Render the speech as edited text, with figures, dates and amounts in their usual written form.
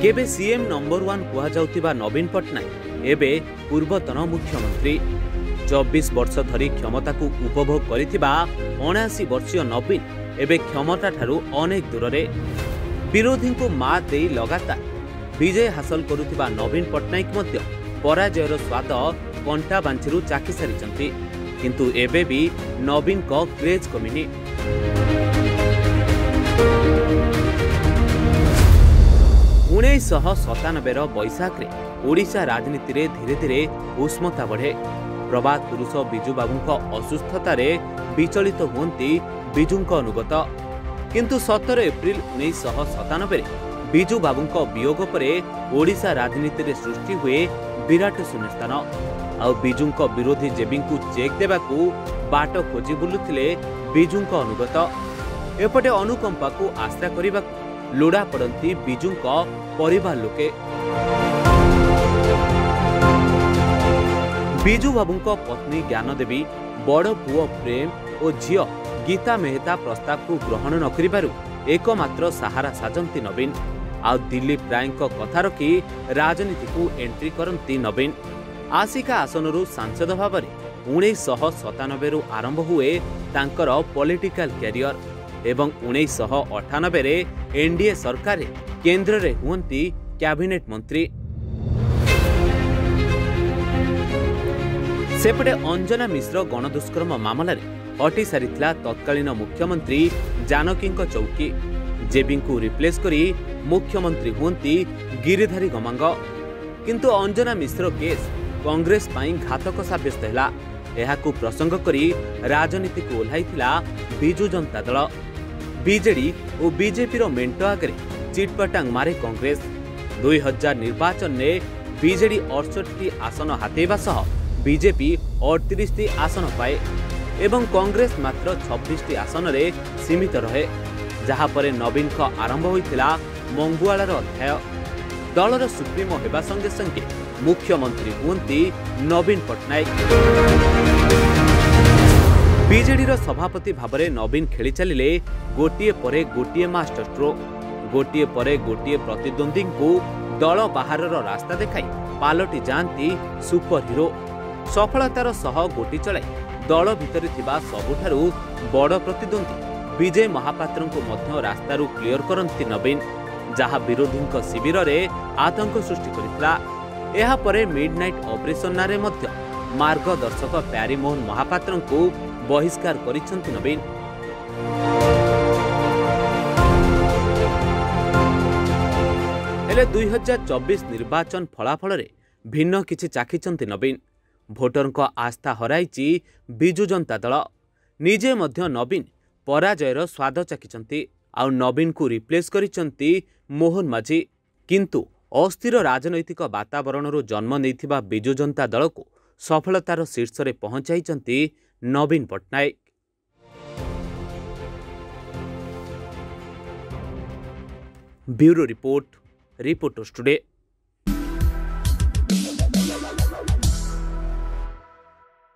केबे CM number 1 कुहाजाउथिबा नवीन पट्टनायक एबे पूर्वतन मुख्यमंत्री 24 वर्ष धरी क्षमता को उपभोग करिथिबा 79 वर्षीय नवीन एबे क्षमता ठारू अनेक दूर रे विरोधी को मात दे लगातार विजय हासिल करुथिबा नवीन पट्टनायक मध्य पराजयर स्वाद कंटा बांछिरु चाखी सारिचंती किंतु एबे भी नवीन को क्रेज कमिनी। 1997 बैशाख रे ओडिशा राजनीति रे धीरे धीरे उष्मता बढ़े। प्रबाद पुरुष बिजू बाबू असुस्थता रे विचलित हुंती बिजुंक अनुगत किंतु 17 एप्रिल 1997 बिजू बाबू वियोग पर ओडिशा राजनीति रे सृष्टि हुए विराट शून्यस्थान। आउ बिजुंक विरोधी जेबी को चेक देवाकू बाट खोजी बुलुथिले बिजुंक अनुगत। एपटे अनुकंपा को आश्रा करने लोड़ा पड़ती बिजुंक परिवार लोके। बिजू बाबूंक पत्नी ज्ञानदेवी बड़ पुओ प्रेम और झियो गीता मेहता प्रस्ताव को ग्रहण न करिबारु एकमात्र सहारा साजंती नवीन। आ दिलीप राय कथा रखी राजनीति को एंट्री करती नवीन। आसिका आसनरू सांसद भाव में 1997 आरंभ हुए तांकर पॉलिटिकल कैरियर एवं 1998 रे एनडीए सरकार केंद्र रे हुंती कैबिनेट मंत्री। सेपटे अंजना मिश्र गणदुष्कर्म मामला रे हटी सारिथिला तत्कालीन मुख्यमंत्री जानकी चौकी। जेबी को रिप्लेस करी मुख्यमंत्री हुंती गिरिधारी गमांग। किंतु अंजना मिश्र केस कांग्रेस पाई घातक साब्यस्त हैला। एहाकू प्रसंग करी राजनीति को ओह्लाइथिला बिजू जनता दल। बीजेडी और बीजेपी रो मेंट आगे चिटपटांग मारे कांग्रेस। 2000 निर्वाचन ने बीजेडी 68 आसन हातेबा सह बीजेपी 38 आसन पाए एवं कांग्रेस मात्र 26 आसन रे सीमित रहे। जहा परे नवीन का आरंभ होइथिला मंगुआलार अध्याय। दलर सुप्रीमो हेबा संगे संगे मुख्यमंत्री हुंती नवीन पट्टनायक। बीजेडी रो सभापति भाबरे नवीन खेली चलिले गोटिए परे गोटिए मास्टर स्ट्रोक। गोटिए परे गोटिए प्रतिद्वंदी को दल बाहर रास्ता देखाई पालटी जाती सुपर हिरो। सफलतार सह गोटी चलाई दल भितर थिबा सबुठारु बड़ प्रतिद्वंदी विजय महापात्र को मध्य रास्तारू क्लियर करती नवीन, जहा विरोधी शिविर रे आतंक सृष्टि करितला। एहा परे मिडनाइट ऑपरेशन नारे मध्य मार्गदर्शक प्यारीमोहन महापात्र को बहिष्कार करिसंती नवीन। हेले 2024 निर्वाचन फलाफल रे भिन्न किछि चाखिचंती नवीन। भोटर को आस्था हराइची बिजू जनता दल। निजे मध्य नवीन पराजयर स्वाद चाखिचंती। आउ नवीन को रिप्लेस करिसंती मोहन माझी। किंतु अस्थिर राजनैतिक वातावरण जन्म नेइथिबा बिजू जनता दल को सफलतार शीर्ष रे पहुंचाइचंती Naveen Patnaik. Bureau report, reporters today.